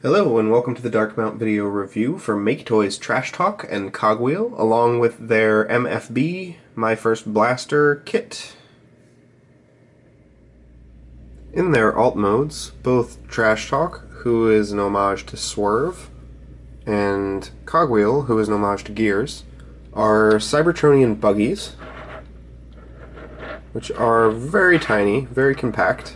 Hello and welcome to the Dark Mount video review for MakeToys Trash Talk and Cogwheel, along with their M.F.B, My First Blaster kit. In their alt modes, both Trash Talk, who is an homage to Swerve, and Cogwheel, who is an homage to Gears, are Cybertronian buggies, which are very tiny, very compact.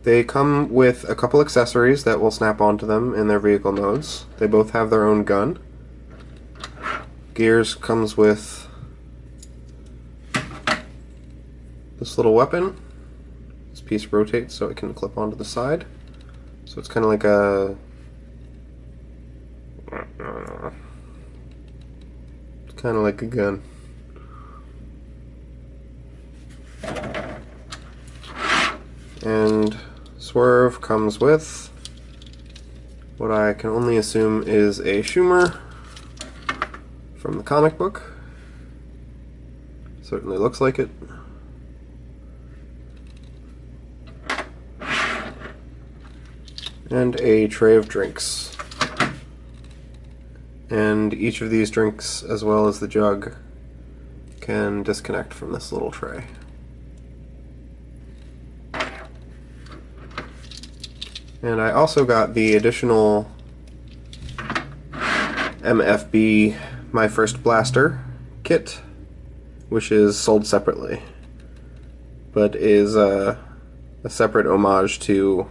They come with a couple accessories that will snap onto them in their vehicle modes. They both have their own gun. Gears comes with this little weapon. This piece rotates so it can clip onto the side. So it's kind of like a... It's kind of like a gun. And Swerve comes with what I can only assume is a Schumer from the comic book. Certainly looks like it. And a tray of drinks. And each of these drinks, as well as the jug, can disconnect from this little tray. And I also got the additional M.F.B My First Blaster kit, which is sold separately, but is a separate homage to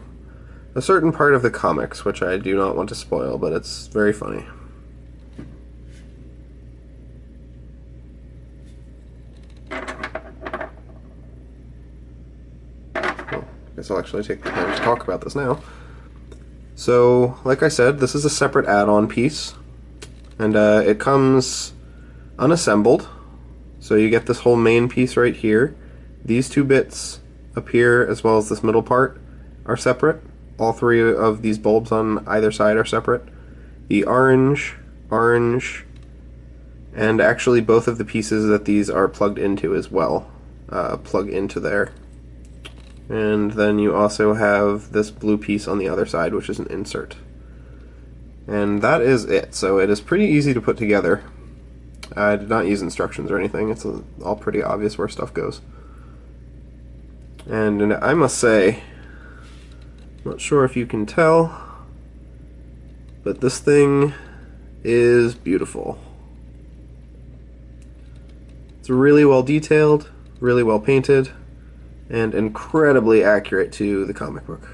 a certain part of the comics, which I do not want to spoil, but it's very funny. Well, I guess I'll actually take the time to talk about this now. So, like I said, this is a separate add-on piece, and it comes unassembled. So you get this whole main piece right here. These two bits up here, as well as this middle part, are separate. All three of these bulbs on either side are separate. The orange, and actually both of the pieces that these are plugged into as well plug into there. And then you also have this blue piece on the other side, which is an insert. And that is it. So it is pretty easy to put together. I did not use instructions or anything. It's all pretty obvious where stuff goes. And I must say, I'm not sure if you can tell, but this thing is beautiful. It's really well detailed, really well painted, and incredibly accurate to the comic book.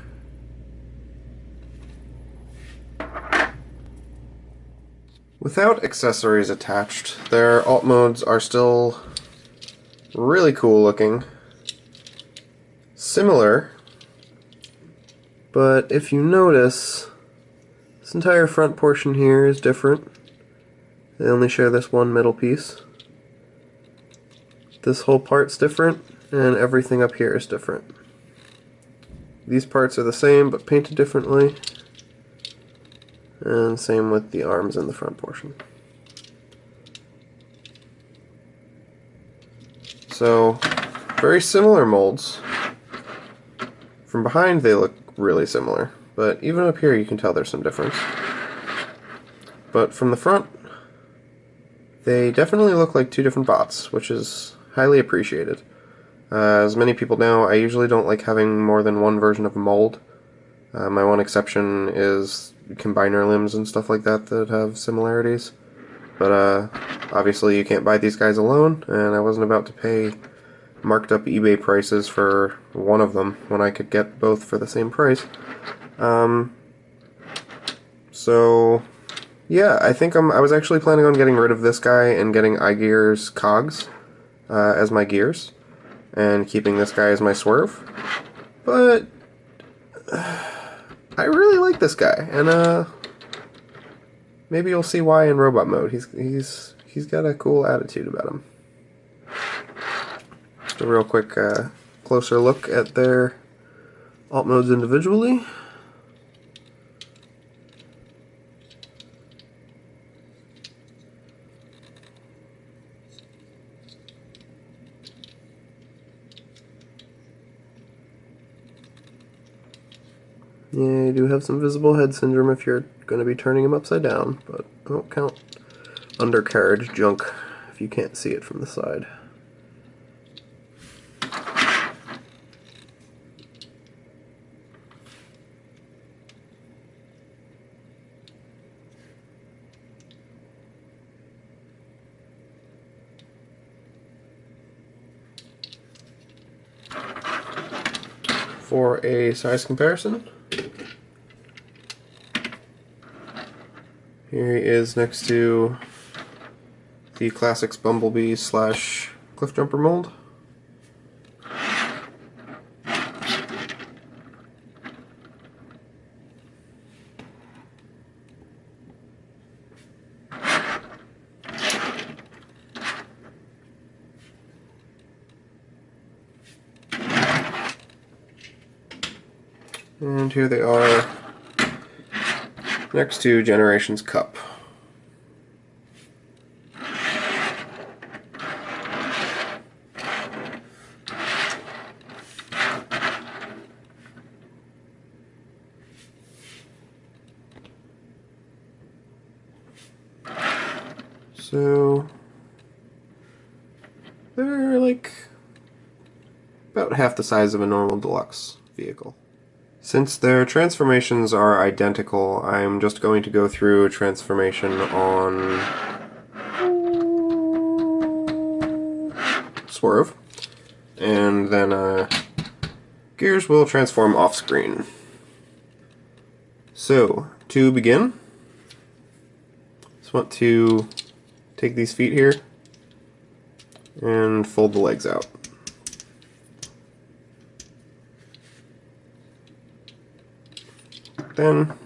Without accessories attached, their alt modes are still really cool looking. Similar, but if you notice, this entire front portion here is different. They only share this one middle piece. This whole part's different, and everything up here is different. These parts are the same, but painted differently. And same with the arms in the front portion. So, very similar molds. From behind they look really similar, but even up here you can tell there's some difference. But from the front, they definitely look like two different bots, which is highly appreciated. As many people know, I usually don't like having more than one version of a mold. My one exception is combiner limbs and stuff like that that have similarities. But obviously you can't buy these guys alone, and I wasn't about to pay marked up eBay prices for one of them when I could get both for the same price. So yeah, I think I was actually planning on getting rid of this guy and getting iGear's cogs as my gears, and keeping this guy as my Swerve. But I really like this guy, and maybe you'll see why in robot mode. He's got a cool attitude about him. Just a real quick closer look at their alt modes individually. Yeah, you do have some visible head syndrome if you're going to be turning him upside down, but I don't count undercarriage junk if you can't see it from the side. For a size comparison, here he is next to the Classics Bumblebee / Cliffjumper mold. And here they are next to Generations Cup. So they're like about half the size of a normal deluxe vehicle. Since their transformations are identical, I'm just going to go through a transformation on Swerve, and then Gears will transform off screen. So, to begin, just want to take these feet here and fold the legs out. Then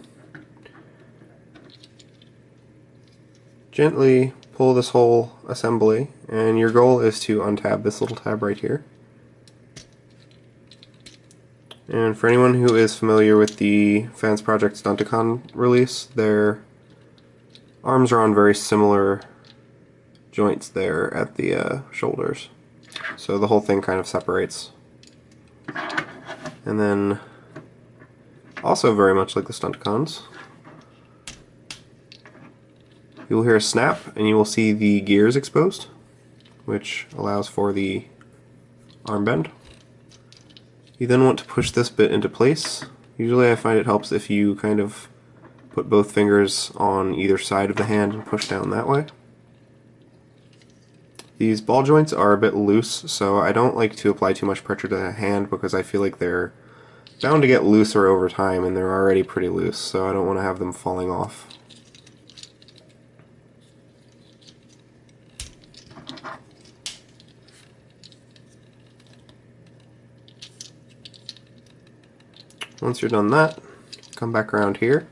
gently pull this whole assembly, and your goal is to untab this little tab right here. And for anyone who is familiar with the Fans Project Stunticon release, their arms are on very similar joints there at the shoulders. So the whole thing kind of separates. And then, also very much like the Stunticons, you will hear a snap and you will see the gears exposed, which allows for the arm bend. You then want to push this bit into place. Usually I find it helps if you kind of put both fingers on either side of the hand and push down that way. These ball joints are a bit loose, so I don't like to apply too much pressure to the hand because I feel like they're bound to get looser over time, and they're already pretty loose, so I don't want to have them falling off. Once you're done that, come back around here.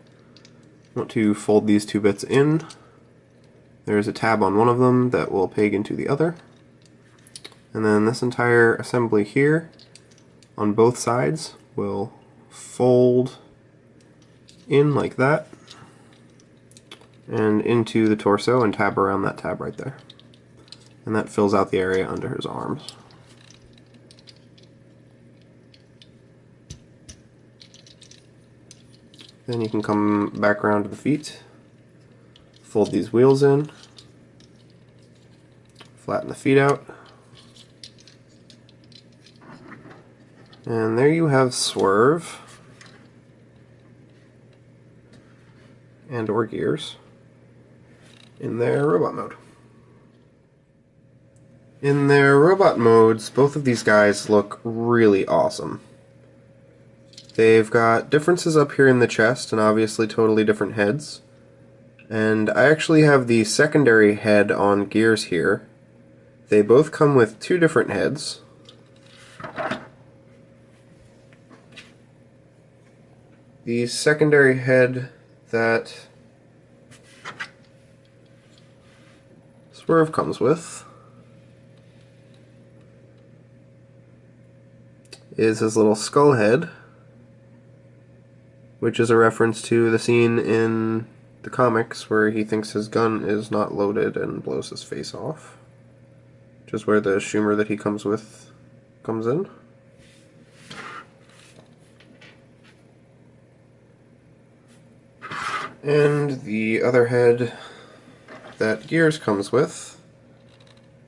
You want to fold these two bits in. There's a tab on one of them that will peg into the other. And then this entire assembly here on both sides will fold in like that and into the torso and tab around that tab right there. And that fills out the area under his arms. Then you can come back around to the feet, fold these wheels in, flatten the feet out, and there you have Swerve and or Gears in their robot mode. In their robot modes, both of these guys look really awesome. They've got differences up here in the chest and obviously totally different heads. And I actually have the secondary head on Gears here. They both come with two different heads. The secondary head that Swerve comes with is his little skull head, which is a reference to the scene in the comics where he thinks his gun is not loaded and blows his face off, which is where the Schumer that he comes with comes in. And the other head that Gears comes with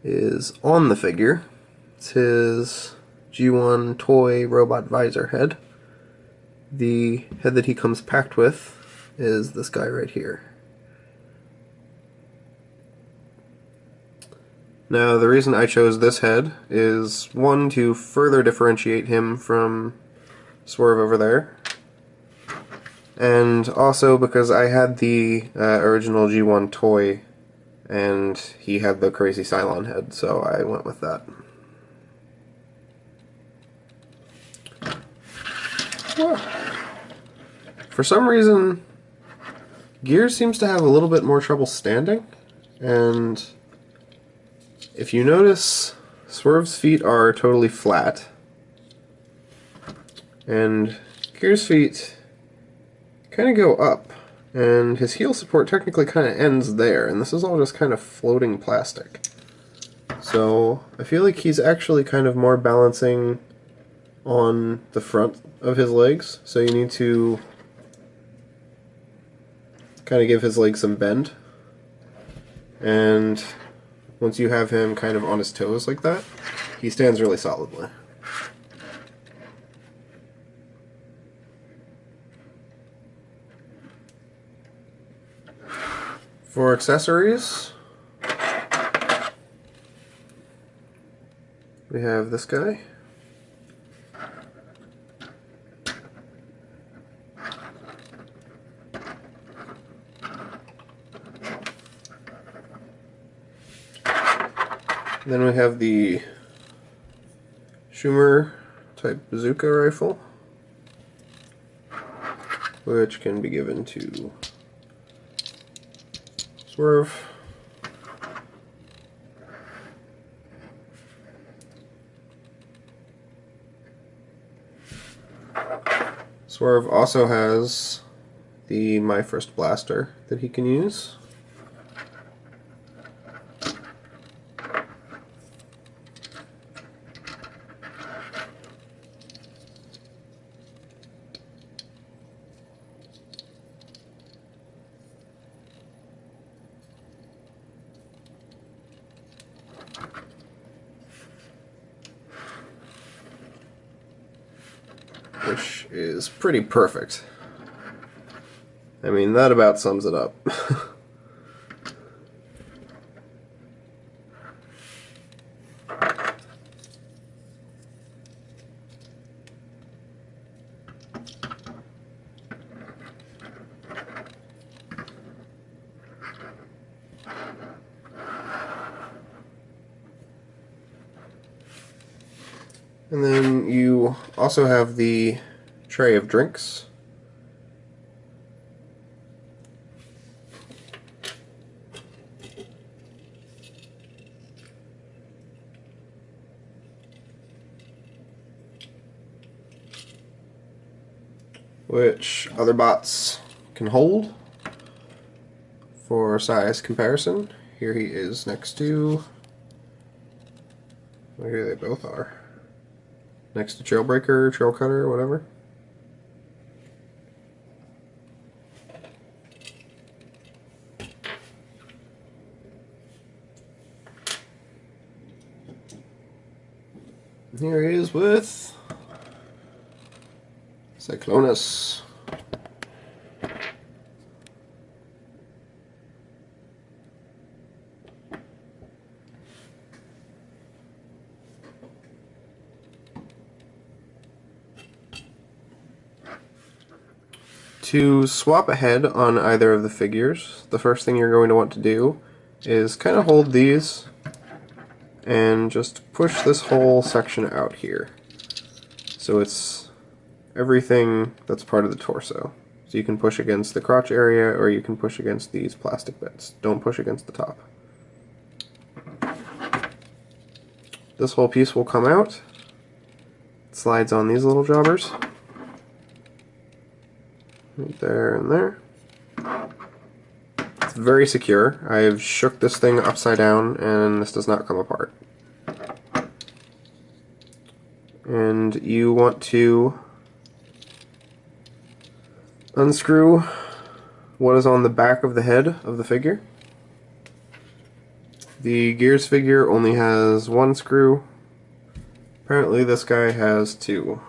is on the figure. It's his G1 toy robot visor head. The head that he comes packed with is this guy right here. Now, the reason I chose this head is, one, to further differentiate him from Swerve over there, and also because I had the original G1 toy and he had the crazy Cylon head, so I went with that. For some reason, Gears seems to have a little bit more trouble standing, and if you notice, Swerve's feet are totally flat, and Gears' feet kind of go up, and his heel support technically kind of ends there, and this is all just kind of floating plastic. So I feel like he's actually kind of more balancing on the front of his legs, so you need to kind of give his legs some bend, and once you have him kind of on his toes like that, he stands really solidly. For accessories, we have this guy. Then we have the Schumer type bazooka rifle, which can be given to Swerve. Swerve also has the My First Blaster that he can use. Which is pretty perfect. I mean, that about sums it up. And then you also have the tray of drinks. Which other bots can hold for size comparison. Here he is next to, well, here they both are. Next to Trailbreaker, Trail Cutter, whatever. And here he is with Cyclonus. To swap ahead on either of the figures, the first thing you're going to want to do is kind of hold these and just push this whole section out here. So it's everything that's part of the torso. So you can push against the crotch area or you can push against these plastic bits. Don't push against the top. This whole piece will come out. It slides on these little jobbers. Right there and there. It's very secure. I've shook this thing upside down and this does not come apart. And you want to unscrew what is on the back of the head of the figure. The Gears figure only has one screw. Apparently this guy has two.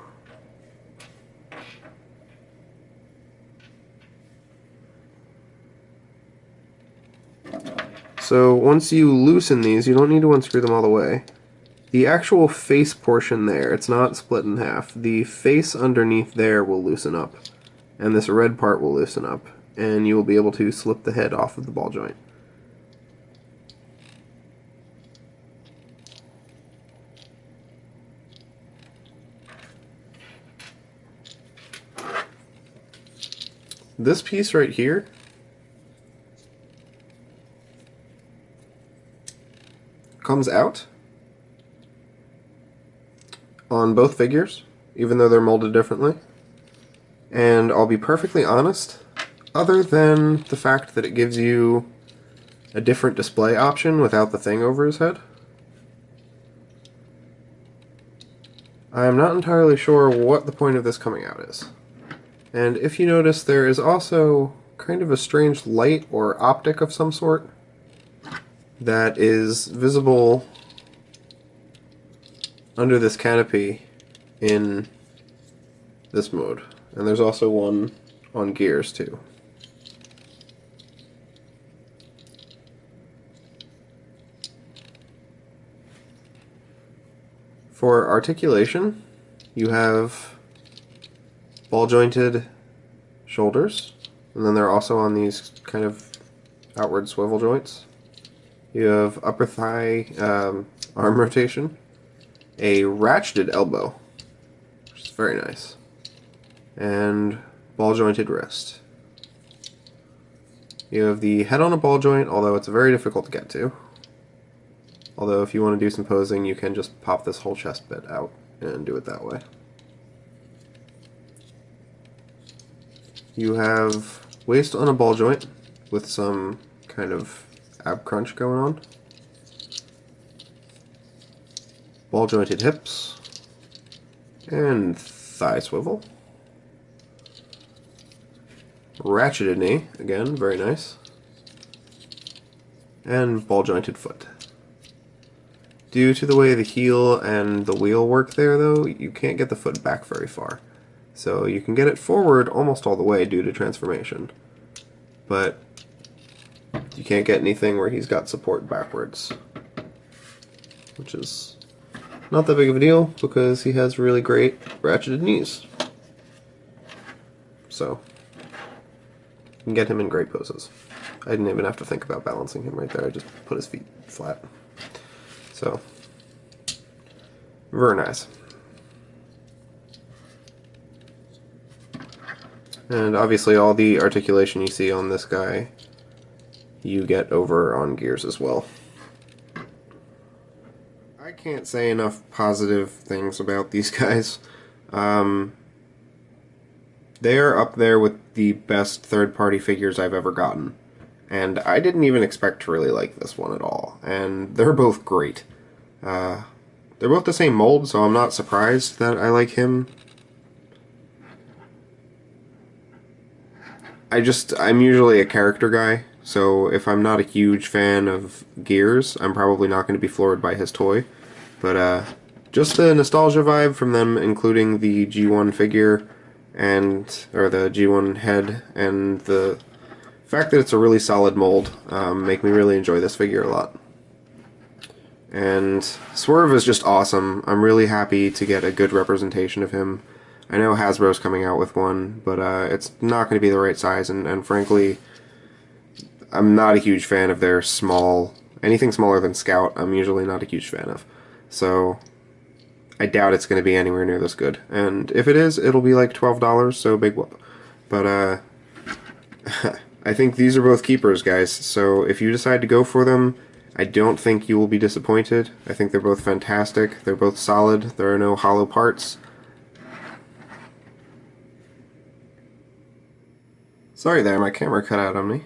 So once you loosen these, you don't need to unscrew them all the way. The actual face portion there, it's not split in half. The face underneath there will loosen up, and this red part will loosen up, and you will be able to slip the head off of the ball joint. This piece right here comes out on both figures, even though they're molded differently. And I'll be perfectly honest, other than the fact that it gives you a different display option without the thing over his head, I am not entirely sure what the point of this coming out is. And if you notice, there is also kind of a strange light or optic of some sort that is visible under this canopy in this mode. And there's also one on Gears too. For articulation, you have ball jointed shoulders, and then they're also on these kind of outward swivel joints. You have upper thigh arm rotation, a ratcheted elbow, which is very nice, and ball jointed wrist. You have the head on a ball joint, although it's very difficult to get to. Although if you want to do some posing, you can just pop this whole chest bit out and do it that way. You have waist on a ball joint with some kind of ab crunch going on. Ball jointed hips. And thigh swivel. Ratcheted knee, again, very nice. And ball jointed foot. Due to the way the heel and the wheel work there, though, you can't get the foot back very far. So you can get it forward almost all the way due to transformation. But you can't get anything where he's got support backwards. Which is not that big of a deal, because he has really great ratcheted knees. So, you can get him in great poses. I didn't even have to think about balancing him right there, I just put his feet flat. So, very nice. And obviously all the articulation you see on this guy, you get over on Gears as well. I can't say enough positive things about these guys. They are up there with the best third-party figures I've ever gotten. And I didn't even expect to really like this one at all. And they're both great. They're both the same mold, so I'm not surprised that I like him. I'm usually a character guy, so if I'm not a huge fan of Gears, I'm probably not going to be floored by his toy. But just the nostalgia vibe from them, including the G1 figure, or the G1 head, and the fact that it's a really solid mold, make me really enjoy this figure a lot. And Swerve is just awesome. I'm really happy to get a good representation of him. I know Hasbro's coming out with one, but it's not going to be the right size, and frankly, I'm not a huge fan of their anything smaller than Scout, I'm usually not a huge fan of. So, I doubt it's going to be anywhere near this good. And if it is, it'll be like $12, so big whoop. But, I think these are both keepers, guys, so if you decide to go for them, I don't think you will be disappointed. I think they're both fantastic, they're both solid, there are no hollow parts. Sorry there, my camera cut out on me.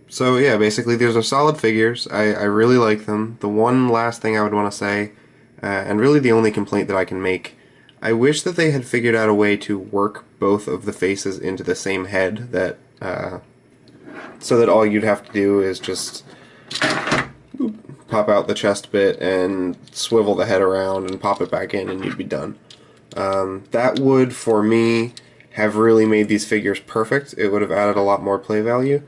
So yeah, basically these are solid figures. I really like them. The one last thing I would want to say, and really the only complaint that I can make, I wish that they had figured out a way to work both of the faces into the same head that so that all you'd have to do is just pop out the chest bit and swivel the head around and pop it back in and you'd be done. That would, for me, have really made these figures perfect. It would have added a lot more play value.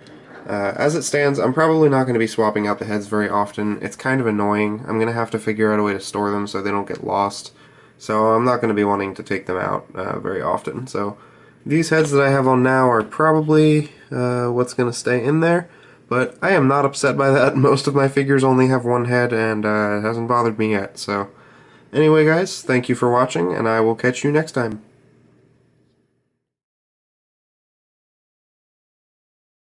As it stands, I'm probably not going to be swapping out the heads very often. It's kind of annoying. I'm going to have to figure out a way to store them so they don't get lost. So I'm not going to be wanting to take them out very often. So these heads that I have on now are probably what's going to stay in there. But I am not upset by that. Most of my figures only have one head, and it hasn't bothered me yet. So anyway, guys, thank you for watching, and I will catch you next time.